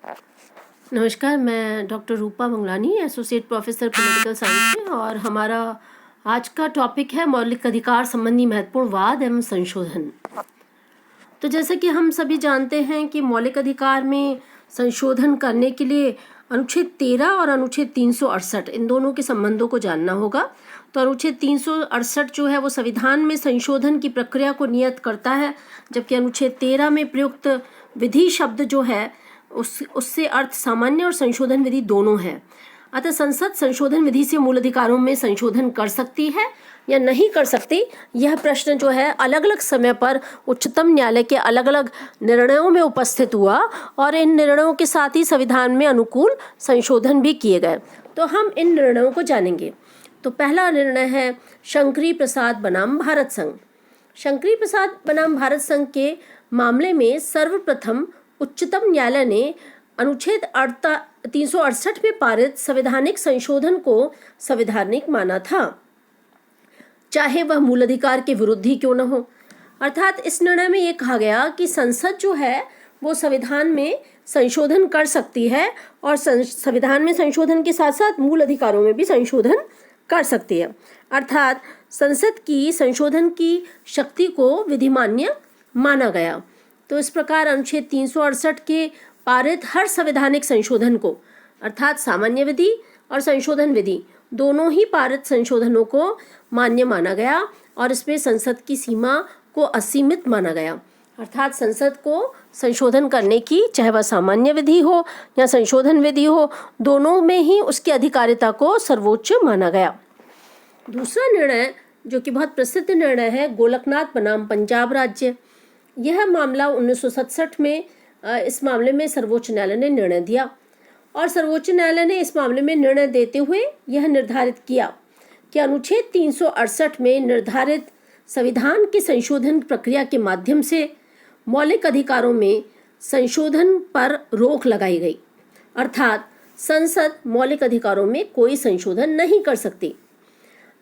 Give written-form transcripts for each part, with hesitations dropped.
नमस्कार, मैं doctor Rupa Manglani, associate professor political science में, और हमारा आज का टॉपिक है मौलिक अधिकार संबंधी महत्वपूर्ण वाद एवं संशोधन। तो जैसे कि हम सभी जानते हैं कि मौलिक अधिकार में संशोधन करने के लिए अनुच्छेद 13 और अनुच्छेद 368 इन दोनों के संबंधों को जानना होगा। तो अनुच्छेद 368 जो है वो संविधान में संशोधन की प्रक्रिया को नियत करता है, जबकि अनुच्छेद 13 में प्रयुक्त विधि शब्द जो है उससे अर्थ सामान्य और संशोधन विधि दोनों है। अतः संसद संशोधन विधि से मूल अधिकारों में संशोधन कर सकती है या नहीं कर सकती, यह प्रश्न जो है अलग अलग समय पर उच्चतम न्यायालय के अलग अलग निर्णयों में उपस्थित हुआ और इन निर्णयों के साथ ही संविधान में अनुकूल संशोधन भी किए गए। तो हम इन निर्णयों को जानेंगे। तो पहला निर्णय है शंकरी प्रसाद बनाम भारत संघ। शंकरी प्रसाद बनाम भारत संघ के मामले में सर्वप्रथम उच्चतम न्यायालय ने अनुच्छेद 368 में पारित संवैधानिक संशोधन को संवैधानिक माना था, चाहे वह मूल अधिकार के विरुद्ध ही क्यों न हो। अर्थात इस निर्णय में ये कहा गया कि संसद जो है वो संविधान में संशोधन कर सकती है और संविधान में संशोधन के साथ साथ मूल अधिकारों में भी संशोधन कर सकती है। अर्थात संसद की संशोधन की शक्ति को विधिमान्य माना गया। तो इस प्रकार अनुच्छेद 368 के पारित हर संवैधानिक संशोधन को, अर्थात सामान्य विधि और संशोधन विधि दोनों ही पारित संशोधनों को मान्य माना गया और इसमें संसद की सीमा को असीमित माना गया। अर्थात संसद को संशोधन करने की, चाहे वह सामान्य विधि हो या संशोधन विधि हो, दोनों में ही उसकी अधिकारिता को सर्वोच्च माना गया। दूसरा निर्णय जो कि बहुत प्रसिद्ध निर्णय है, गोलकनाथ बनाम पंजाब राज्य। यह मामला 1967 में इस मामले में सर्वोच्च न्यायालय ने निर्णय दिया और सर्वोच्च न्यायालय ने इस मामले में निर्णय देते हुए यह निर्धारित किया कि अनुच्छेद 368 में निर्धारित संविधान की संशोधन प्रक्रिया के माध्यम से मौलिक अधिकारों में संशोधन पर रोक लगाई गई। अर्थात संसद मौलिक अधिकारों में कोई संशोधन नहीं कर सकती,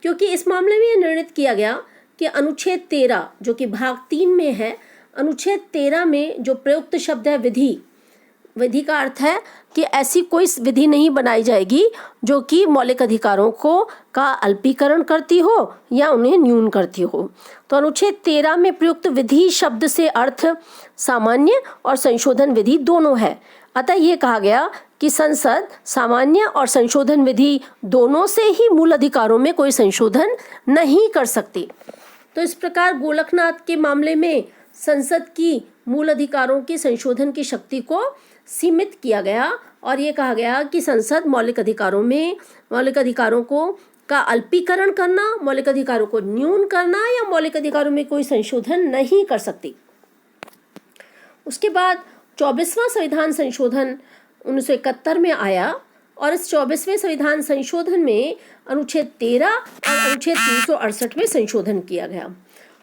क्योंकि इस मामले में यह निर्णित किया गया कि अनुच्छेद 13 जो कि भाग 3 में है, अनुच्छेद 13 में जो प्रयुक्त शब्द है विधि का अर्थ है कि ऐसी कोई विधि नहीं बनाई जाएगी जो कि मौलिक अधिकारों का अल्पीकरण करती हो या उन्हें न्यून करती हो। तो अनुच्छेद 13 में प्रयुक्त विधि शब्द से अर्थ सामान्य और संशोधन विधि दोनों है। अतः ये कहा गया कि संसद सामान्य और संशोधन विधि दोनों से ही मूल अधिकारों में कोई संशोधन नहीं कर सकती। तो इस प्रकार गोलकनाथ के मामले में संसद की मूल अधिकारों के संशोधन की शक्ति को सीमित किया गया और ये कहा गया कि संसद मौलिक अधिकारों का अल्पीकरण करना, मौलिक अधिकारों को न्यून करना या मौलिक अधिकारों में कोई संशोधन नहीं कर सकती। उसके बाद 24वां संविधान संशोधन 1971 में आया और इस 24वें संविधान संशोधन में अनुच्छेद 13 और अनुच्छेद 368 में संशोधन किया गया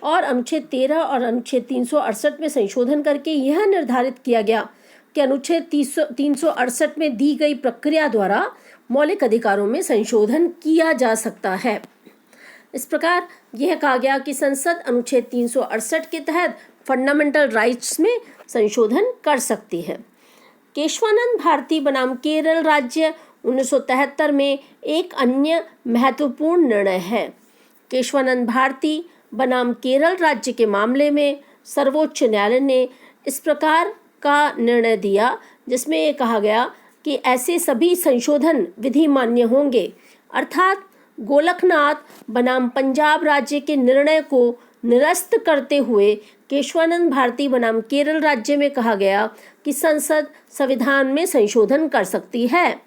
और अनुच्छेद 13 और अनुच्छेद 368 में संशोधन करके यह निर्धारित किया गया कि अनुच्छेद 368 में दी गई प्रक्रिया द्वारा मौलिक अधिकारों में संशोधन किया जा सकता है। इस प्रकार यह कहा गया कि संसद अनुच्छेद 368 के तहत फंडामेंटल राइट्स में संशोधन कर सकती है। केशवानंद भारती बनाम केरल राज्य 1973 में एक अन्य महत्वपूर्ण निर्णय है। केशवानंद भारती बनाम केरल राज्य के मामले में सर्वोच्च न्यायालय ने इस प्रकार का निर्णय दिया जिसमें ये कहा गया कि ऐसे सभी संशोधन विधि मान्य होंगे। अर्थात गोलकनाथ बनाम पंजाब राज्य के निर्णय को निरस्त करते हुए केशवानंद भारती बनाम केरल राज्य में कहा गया कि संसद संविधान में संशोधन कर सकती है,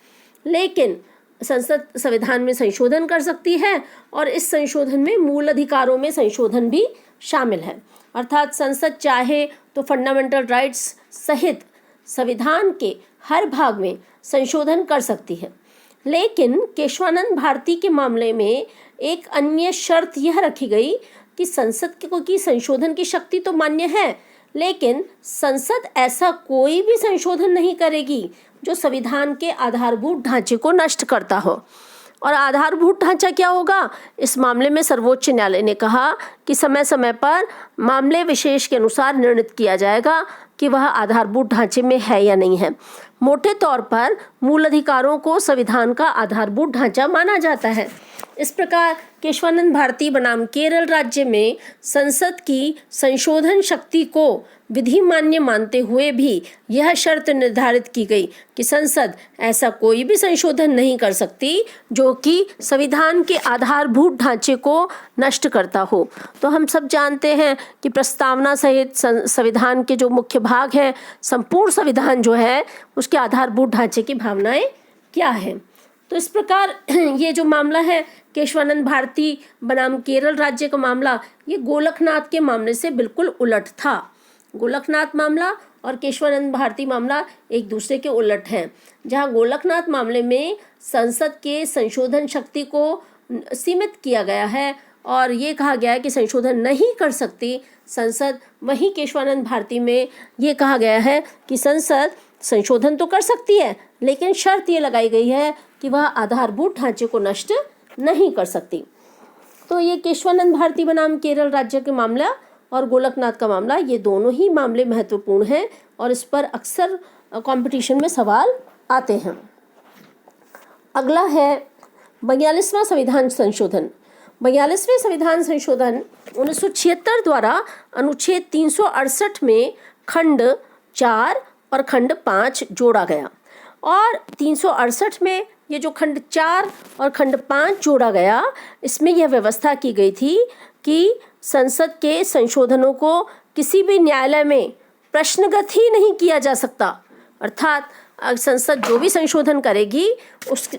लेकिन संसद संविधान में संशोधन कर सकती है और इस संशोधन में मूल अधिकारों में संशोधन भी शामिल है। अर्थात संसद चाहे तो फंडामेंटल राइट्स सहित संविधान के हर भाग में संशोधन कर सकती है, लेकिन केशवानंद भारती के मामले में एक अन्य शर्त यह रखी गई कि संसद की संशोधन की शक्ति तो मान्य है, लेकिन संसद ऐसा कोई भी संशोधन नहीं करेगी जो संविधान के आधारभूत ढांचे को नष्ट करता हो। और आधारभूत ढांचा क्या होगा? इस मामले में सर्वोच्च न्यायालय ने कहा कि समय समय पर मामले विशेष के अनुसार निर्णित किया जाएगा कि वह आधारभूत ढांचे में है या नहीं है। मोटे तौर पर मूल अधिकारों को संविधान का आधारभूत ढांचा माना जाता है। इस प्रकार केशवानंद भारती बनाम केरल राज्य में संसद की संशोधन शक्ति को विधि मान्य मानते हुए भी यह शर्त निर्धारित की गई कि संसद ऐसा कोई भी संशोधन नहीं कर सकती जो कि संविधान के आधारभूत ढांचे को नष्ट करता हो। तो हम सब जानते हैं कि प्रस्तावना सहित संविधान के जो मुख्य भाग हैं, संपूर्ण संविधान जो है उसके आधारभूत ढांचे की भावनाएं क्या है। तो इस प्रकार ये जो मामला है केशवानंद भारती बनाम केरल राज्य का मामला, ये गोलकनाथ के मामले से बिल्कुल उलट था। गोलकनाथ मामला और केशवानंद भारती मामला एक दूसरे के उलट हैं। जहां गोलकनाथ मामले में संसद के संशोधन शक्ति को सीमित किया गया है और ये कहा गया है कि संशोधन नहीं कर सकती संसद, वहीं केशवानंद भारती में ये कहा गया है कि संसद संशोधन तो कर सकती है लेकिन शर्त ये लगाई गई है कि वह आधारभूत ढांचे को नष्ट नहीं कर सकती। तो ये केशवानंद भारती बनाम केरल राज्य के मामला और गोलकनाथ का मामला, ये दोनों ही मामले महत्वपूर्ण हैं और इस पर अक्सर कंपटीशन में सवाल आते हैं। अगला है 42वां संविधान संशोधन। 42वें संविधान संशोधन 1976 द्वारा अनुच्छेद 368 में खंड 4 और खंड 5 जोड़ा गया और 368 में ये जो खंड 4 और खंड 5 जोड़ा गया, इसमें यह व्यवस्था की गई थी कि संसद के संशोधनों को किसी भी न्यायालय में प्रश्नगत ही नहीं किया जा सकता। अर्थात संसद जो भी संशोधन करेगी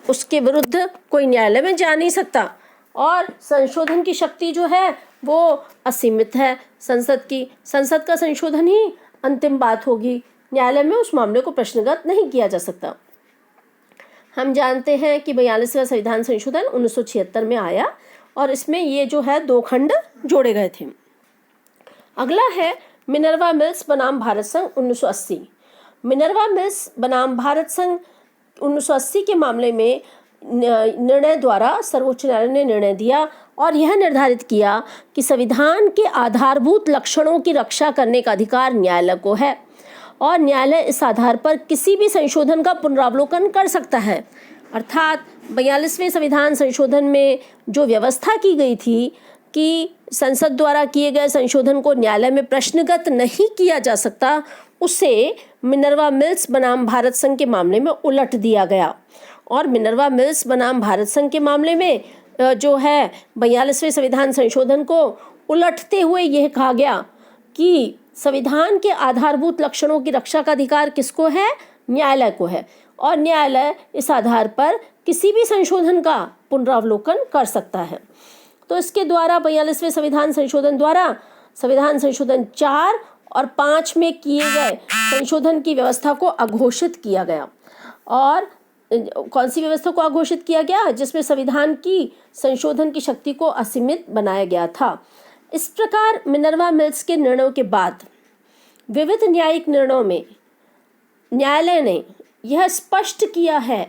उसके विरुद्ध कोई न्यायालय में जा नहीं सकता और संशोधन की शक्ति जो है वो असीमित है। संसद का संशोधन ही अंतिम बात होगी, न्यायालय में उस मामले को प्रश्नगत नहीं किया जा सकता। हम जानते हैं कि 42वां संविधान संशोधन 1976 में आया और इसमें ये जो है 2 खंड जोड़े गए थे। अगला है मिनर्वा मिल्स बनाम भारत संघ 1980। मिनर्वा मिल्स बनाम भारत संघ 1980 के मामले में निर्णय द्वारा सर्वोच्च न्यायालय ने निर्णय दिया और यह निर्धारित किया कि संविधान के आधारभूत लक्षणों की रक्षा करने का अधिकार न्यायालय को है और न्यायालय इस आधार पर किसी भी संशोधन का पुनरावलोकन कर सकता है। अर्थात 42वें संविधान संशोधन में जो व्यवस्था की गई थी कि संसद द्वारा किए गए संशोधन को न्यायालय में प्रश्नगत नहीं किया जा सकता, उसे मिनर्वा मिल्स बनाम भारत संघ के मामले में उलट दिया गया और मिनर्वा मिल्स बनाम भारत संघ के मामले में जो है 42वें संविधान संशोधन को उलटते हुए यह कहा गया कि संविधान के आधारभूत लक्षणों की रक्षा का अधिकार किसको है? न्यायालय को है और न्यायालय इस आधार पर किसी भी संशोधन का पुनरावलोकन कर सकता है। तो इसके द्वारा 42वें संविधान संशोधन द्वारा संविधान संशोधन 4 और 5 में किए गए संशोधन की व्यवस्था को अघोषित किया गया। और कौन सी व्यवस्था को अघोषित किया गया? जिसमें संविधान की संशोधन की शक्ति को असीमित बनाया गया था। इस प्रकार मिनर्वा मिल्स के निर्णयों के बाद विविध न्यायिक निर्णयों में न्यायालय ने यह स्पष्ट किया है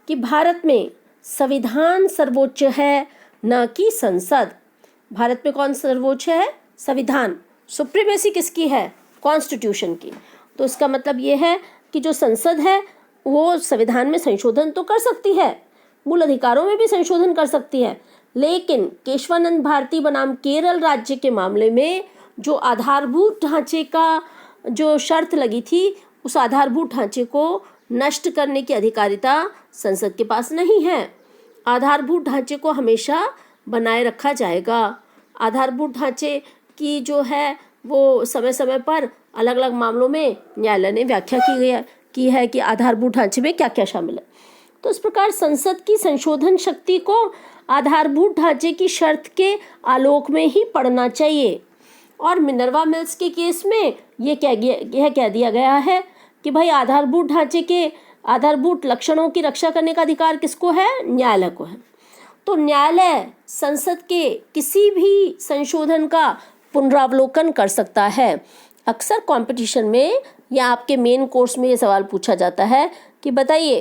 कि भारत में संविधान सर्वोच्च है, न कि संसद। भारत में कौन सर्वोच्च है? संविधान। सुप्रीमेसी किसकी है? कॉन्स्टिट्यूशन की। तो इसका मतलब ये है कि जो संसद है वो संविधान में संशोधन तो कर सकती है, मूल अधिकारों में भी संशोधन कर सकती है, लेकिन केशवानंद भारती बनाम केरल राज्य के मामले में जो आधारभूत ढांचे का जो शर्त लगी थी, उस आधारभूत ढांचे को नष्ट करने की अधिकारिता संसद के पास नहीं है। आधारभूत ढांचे को हमेशा बनाए रखा जाएगा। आधारभूत ढांचे की जो है वो समय समय पर अलग अलग मामलों में न्यायालय ने व्याख्या की है कि आधारभूत ढांचे में क्या क्या शामिल है। तो इस प्रकार संसद की संशोधन शक्ति को आधारभूत ढांचे की शर्त के आलोक में ही पढ़ना चाहिए। और मिनर्वा मिल्स के केस में यह कह दिया गया है कि भाई आधारभूत ढांचे के आधारभूत लक्षणों की रक्षा करने का अधिकार किसको है? न्यायालय को है। तो न्यायालय संसद के किसी भी संशोधन का पुनरावलोकन कर सकता है। अक्सर कंपटीशन में या आपके मेन कोर्स में ये सवाल पूछा जाता है कि बताइए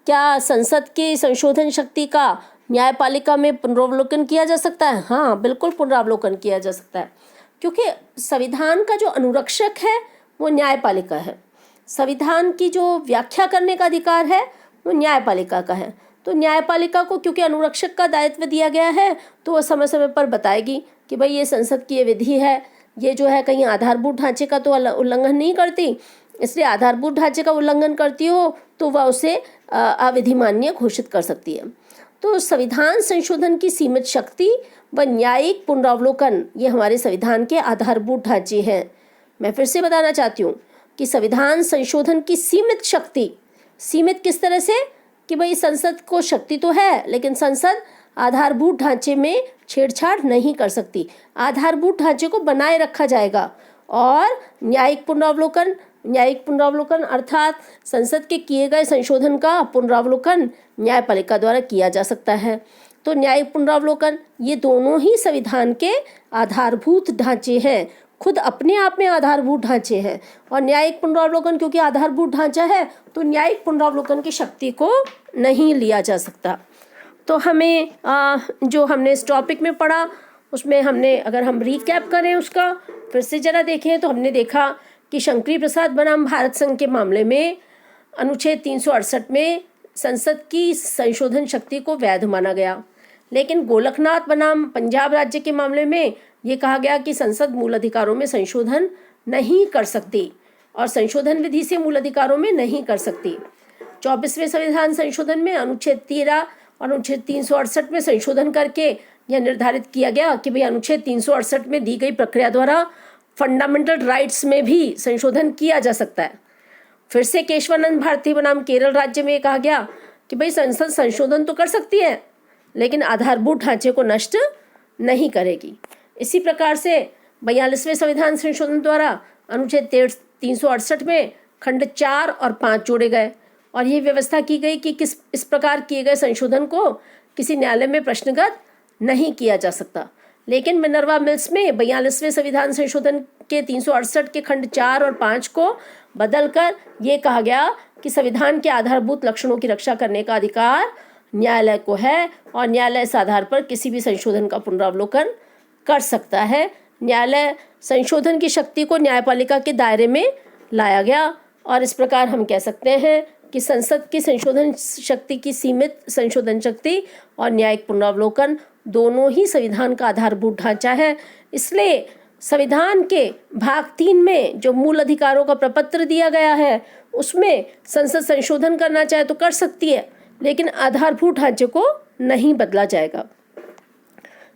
क्या संसद के संशोधन शक्ति का न्यायपालिका में पुनरावलोकन किया जा सकता है? हाँ, बिल्कुल पुनरावलोकन किया जा सकता है, क्योंकि संविधान का जो अनुरक्षक है वो न्यायपालिका है। संविधान की जो व्याख्या करने का अधिकार है वो न्यायपालिका का है। तो न्यायपालिका को क्योंकि अनुरक्षक का दायित्व दिया गया है तो वह समय समय पर बताएगी कि भाई ये संसद की ये विधि है, ये जो है कहीं आधारभूत ढांचे का तो उल्लंघन नहीं करती, इसलिए आधारभूत ढांचे का उल्लंघन करती हो तो वह उसे अविधिमान्य घोषित कर सकती है। तो संविधान संशोधन की सीमित शक्ति व न्यायिक पुनरावलोकन ये हमारे संविधान के आधारभूत ढांचे हैं। मैं फिर से बताना चाहती हूँ कि संविधान संशोधन की सीमित शक्ति, सीमित किस तरह से कि भाई संसद को शक्ति तो है लेकिन संसद आधारभूत ढांचे में छेड़छाड़ नहीं कर सकती, आधारभूत ढांचे को बनाए रखा जाएगा। और न्यायिक पुनरावलोकन अर्थात संसद के किए गए संशोधन का पुनरावलोकन न्यायपालिका द्वारा किया जा सकता है। तो न्यायिक पुनरावलोकन ये दोनों ही संविधान के आधारभूत ढांचे हैं, खुद अपने आप में आधारभूत ढांचे हैं। और न्यायिक पुनरावलोकन क्योंकि आधारभूत ढांचा है तो न्यायिक पुनरावलोकन की शक्ति को नहीं लिया जा सकता। तो हमें जो हमने इस टॉपिक में पढ़ा उसमें हमने, अगर हम रिकैप करें उसका फिर से जरा देखें तो हमने देखा कि शंकरी प्रसाद बनाम भारत संघ के मामले में अनुच्छेद 368 में संसद की संशोधन शक्ति को वैध माना गया, लेकिन गोलकनाथ बनाम पंजाब राज्य के मामले में ये कहा गया कि संसद मूल अधिकारों में संशोधन नहीं कर सकती और संशोधन विधि से मूल अधिकारों में नहीं कर सकती। 24वें संविधान संशोधन में अनुच्छेद 13 और अनुच्छेद 368 में संशोधन करके यह निर्धारित किया गया कि भाई अनुच्छेद 368 में दी गई प्रक्रिया द्वारा फंडामेंटल राइट्स में भी संशोधन किया जा सकता है। फिर से केशवानंद भारती बनाम केरल राज्य में कहा गया कि भाई संसद संशोधन तो कर सकती है लेकिन आधारभूत ढांचे को नष्ट नहीं करेगी। इसी प्रकार से 42वें संविधान संशोधन द्वारा अनुच्छेद 368 में खंड 4 और 5 जोड़े गए और ये व्यवस्था की गई कि इस प्रकार किए गए संशोधन को किसी न्यायालय में प्रश्नगत नहीं किया जा सकता। लेकिन मिनर्वा मिल्स में 42वें संविधान संशोधन के 368 के खंड 4 और 5 को बदलकर ये कहा गया कि संविधान के आधारभूत लक्षणों की रक्षा करने का अधिकार न्यायालय को है और न्यायालय इस आधार पर किसी भी संशोधन का पुनरावलोकन कर सकता है। न्यायालय संशोधन की शक्ति को न्यायपालिका के दायरे में लाया गया और इस प्रकार हम कह सकते हैं कि संसद की संशोधन शक्ति की सीमित संशोधन शक्ति और न्यायिक पुनरावलोकन दोनों ही संविधान का आधारभूत ढांचा है। इसलिए संविधान के भाग 3 में जो मूल अधिकारों का प्रपत्र दिया गया है उसमें संसद संशोधन करना चाहे तो कर सकती है लेकिन आधारभूत ढांचे को नहीं बदला जाएगा।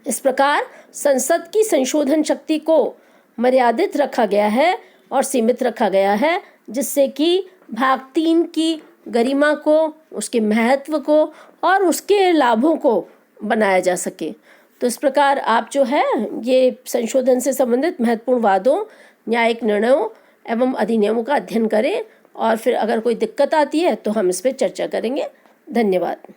इस प्रकार संसद की संशोधन शक्ति को मर्यादित रखा गया है और सीमित रखा गया है जिससे कि भाग 3 की गरिमा को, उसके महत्व को और उसके लाभों को बनाया जा सके। तो इस प्रकार आप जो है ये संशोधन से संबंधित महत्वपूर्ण वादों, न्यायिक निर्णयों एवं अधिनियमों का अध्ययन करें और फिर अगर कोई दिक्कत आती है तो हम इस पर चर्चा करेंगे। धन्यवाद।